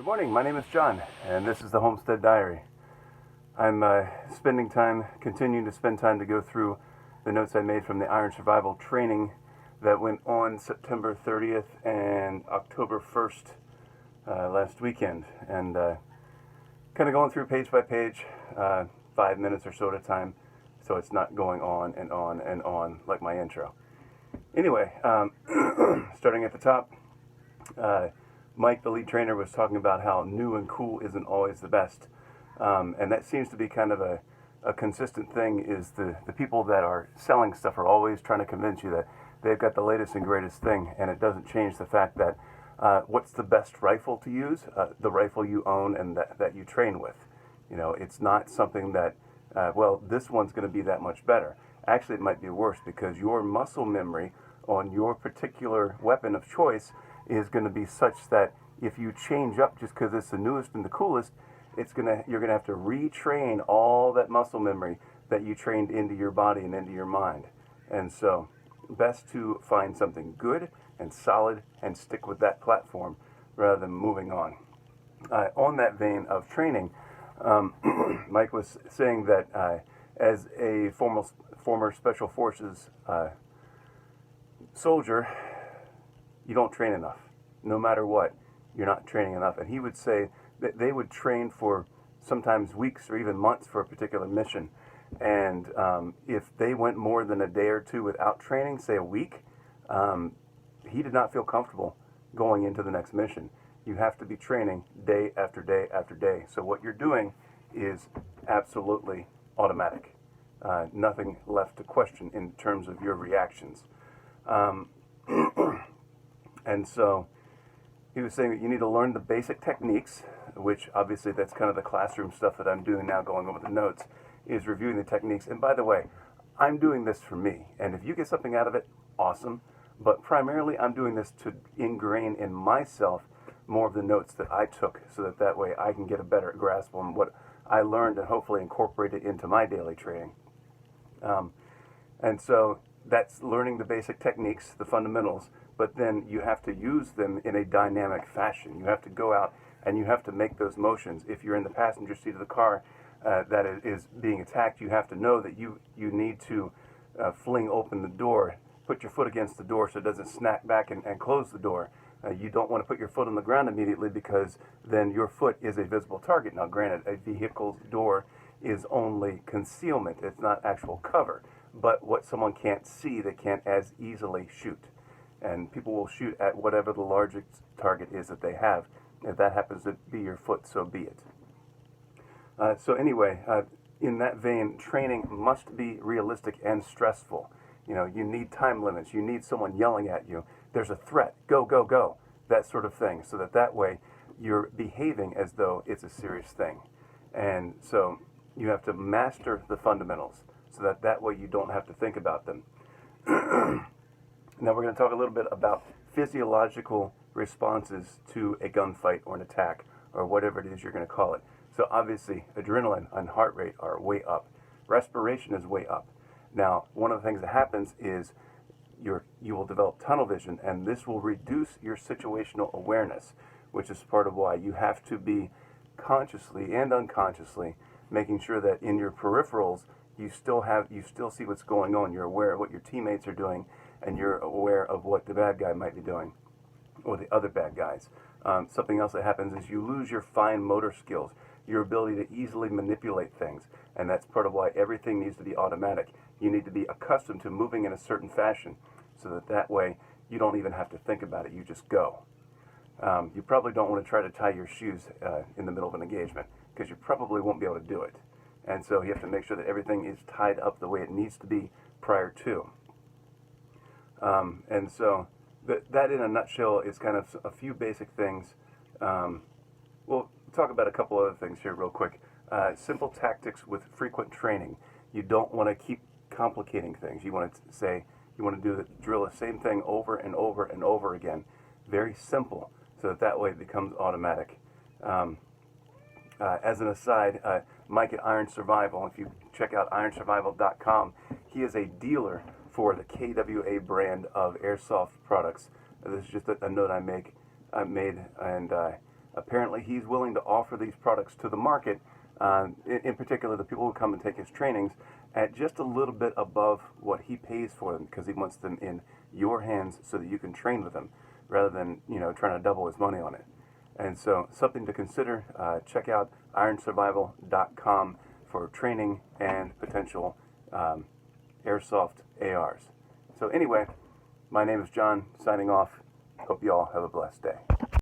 Good morning, my name is John, and this is the Homestead Diary. I'm continuing to spend time to go through the notes I made from the Iron Survival training that went on September 30th and October 1st last weekend. And kind of going through page by page, 5 minutes or so at a time, so it's not going on and on and on like my intro. Anyway, starting at the top, Mike, the lead trainer, was talking about how new and cool isn't always the best. And that seems to be kind of a consistent thing, is the people that are selling stuff are always trying to convince you that they've got the latest and greatest thing, and it doesn't change the fact that what's the best rifle to use? The rifle you own and that you train with. You know, it's not something that, this one's going to be that much better. Actually, it might be worse, because your muscle memory on your particular weapon of choice is going to be such that if you change up just because it's the newest and the coolest, you're gonna have to retrain all that muscle memory that you trained into your body and into your mind. And so, best to find something good and solid and stick with that platform rather than moving on. On that vein of training, Mike was saying that as a former Special Forces soldier, you don't train enough. No matter what, you're not training enough. And he would say that they would train for sometimes weeks or even months for a particular mission. And if they went more than a day or two without training, say a week, he did not feel comfortable going into the next mission. You have to be training day after day after day. So what you're doing is absolutely automatic. Nothing left to question in terms of your reactions. And so he was saying that you need to learn the basic techniques, which obviously that's kind of the classroom stuff that I'm doing now, going over the notes, is reviewing the techniques. And by the way, I'm doing this for me. And if you get something out of it, awesome. But primarily I'm doing this to ingrain in myself more of the notes that I took, so that way I can get a better grasp on what I learned and hopefully incorporate it into my daily training. And so that's learning the basic techniques, the fundamentals, but then you have to use them in a dynamic fashion. You have to go out and you have to make those motions. If you're in the passenger seat of the car that is being attacked, you have to know that you need to fling open the door, put your foot against the door so it doesn't snap back and close the door. You don't want to put your foot on the ground immediately, because then your foot is a visible target. Now granted, a vehicle's door is only concealment. It's not actual cover. But what someone can't see, they can't as easily shoot. And people will shoot at whatever the largest target is that they have. If that happens to be your foot, so be it. So anyway, in that vein, training must be realistic and stressful. You know, you need time limits. You need someone yelling at you. There's a threat. Go, go, go. That sort of thing. So that way you're behaving as though it's a serious thing. And so you have to master the fundamentals, so that way you don't have to think about them. Now we're going to talk a little bit about physiological responses to a gunfight or an attack, or whatever it is you're going to call it. So obviously, adrenaline and heart rate are way up. Respiration is way up. Now, one of the things that happens is you will develop tunnel vision, and this will reduce your situational awareness, which is part of why you have to be consciously and unconsciously making sure that in your peripherals you still see what's going on. You're aware of what your teammates are doing, and you're aware of what the bad guy might be doing, or the other bad guys. Something else that happens is you lose your fine motor skills, your ability to easily manipulate things, and that's part of why everything needs to be automatic. You need to be accustomed to moving in a certain fashion, so that way you don't even have to think about it, you just go. You probably don't want to try to tie your shoes in the middle of an engagement, because you probably won't be able to do it. And so you have to make sure that everything is tied up the way it needs to be prior to. And so that in a nutshell is kind of a few basic things. We'll talk about a couple other things here real quick. Simple tactics with frequent training. You don't want to keep complicating things. You want to drill the same thing over and over and over again. Very simple, so that way it becomes automatic. As an aside, Mike at Iron Survival, if you check out ironsurvival.com, he is a dealer for the KWA brand of airsoft products. This is just a note I made, and Apparently, he's willing to offer these products to the market, in particular the people who come and take his trainings, at just a little bit above what he pays for them, because he wants them in your hands so that you can train with them, rather than trying to double his money on it. And so, something to consider. Check out ironsurvival.com for training and potential airsoft ARs. So anyway, my name is John, signing off. Hope you all have a blessed day.